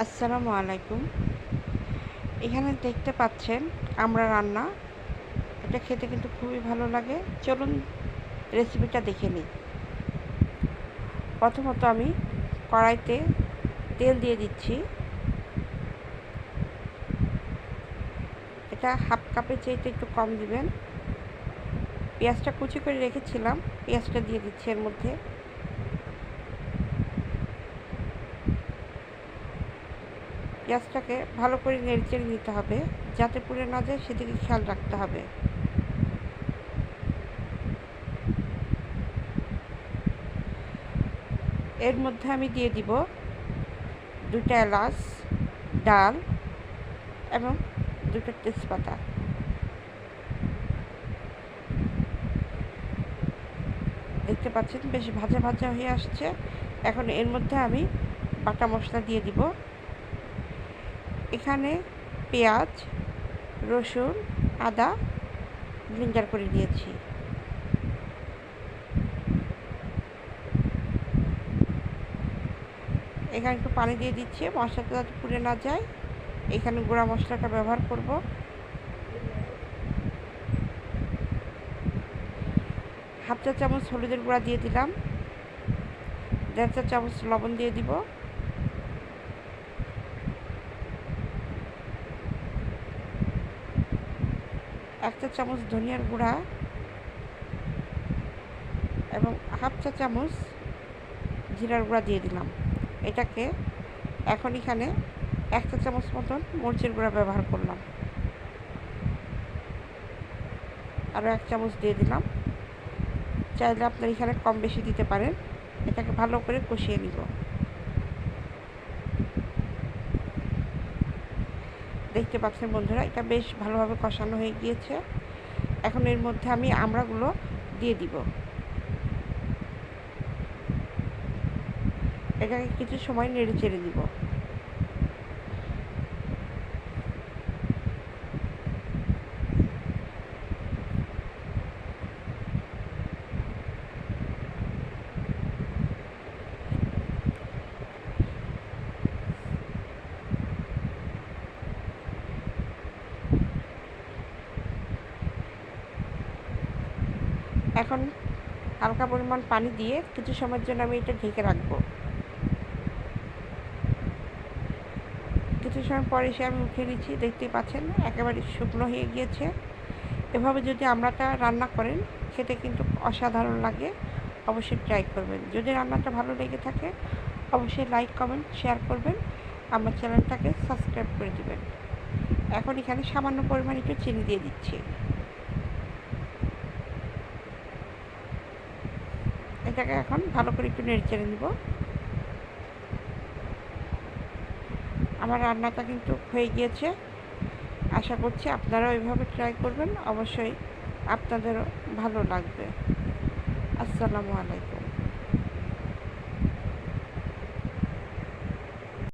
আসসালামু আলাইকুম। এখানে দেখতে পাচ্ছেন আমরা রান্না। এটা খেতে কিন্তু খুবই ভালো লাগে। চলুন রেসিপিটা দেখে নিই। প্রথমত আমি কড়াইতে তেল দিয়ে দিচ্ছি। এটা হাফ কাপের চাইতে একটু কম দিবেন। পেঁয়াজটা কুচি করে রেখেছিলাম, পেঁয়াজটা দিয়ে দিচ্ছি এর মধ্যে। পেঁয়াজটাকে ভালো করে নেড়েচেড়ে নিতে হবে, যাতে পুড়ে না যায় সেদিকে খেয়াল রাখতে হবে। এর মধ্যে আমি দিয়ে দিব 2টা এলাচ, ডাল এবং 2টা তেজপাতা। দেখতে পাচ্ছেন বেশ ভাজা ভাজা হয়ে আসছে। এখন এর মধ্যে আমি বাটা মশলা দিয়ে দিব। এখানে পেঁয়াজ, রসুন, আদা ব্লেন্ডার করে দিয়েছি। এখানে একটু পানি দিয়ে দিচ্ছি, মশলাটা যাতে পুড়ে না যায়। এখানে গুঁড়া মশলাটা ব্যবহার করব। হাফ চা চামচ হলুদের গুঁড়া দিয়ে দিলাম, 1.5 চা চামচ লবণ দিয়ে দিব, 1 চা চামচ ধনিয়ার গুঁড়া এবং হাফ চা চামচ জিরার গুঁড়া দিয়ে দিলাম। এটাকে এখন এখানে 1 চা চামচ মতন মরিচের গুঁড়া ব্যবহার করলাম, আরও 1 চামচ দিয়ে দিলাম। চাইলে আপনারা এখানে কম বেশি দিতে পারেন। এটাকে ভালো করে কষিয়ে নিব। দেখতে পাচ্ছেন বন্ধুরা, এটা বেশ ভালোভাবে কষানো হয়ে গিয়েছে। এখন এর মধ্যে আমি আমড়াগুলো দিয়ে দিব। এটাকে কিছু সময় নেড়ে চেড়ে দিব। এখন হালকা পরিমাণ পানি দিয়ে কিছু সময়ের জন্য আমি এটা ঢেকে রাখবো। কিছু সময় পরে এসে আমি উঠিয়ে নিচ্ছি। দেখতেই পাচ্ছেন একেবারে শুকনো হয়ে গিয়েছে। এভাবে যদি আমড়াটা রান্না করেন খেতে কিন্তু অসাধারণ লাগে। অবশ্যই ট্রাই করবেন। যদি রান্নাটা ভালো লেগে থাকে অবশ্যই লাইক, কমেন্ট, শেয়ার করবেন। আমার চ্যানেলটাকে সাবস্ক্রাইব করে দেবেন। এখন এখানে সামান্য পরিমাণ একটু চিনি দিয়ে দিচ্ছি। এটাকে এখন ভালো করে একটু নেড়ে চেড়ে নেব। আমার রান্নাটা কিন্তু হয়ে গিয়েছে। আশা করছি আপনারাও এভাবে ট্রাই করবেন। অবশ্যই আপনাদেরও ভালো লাগবে। আসসালামু আলাইকুম।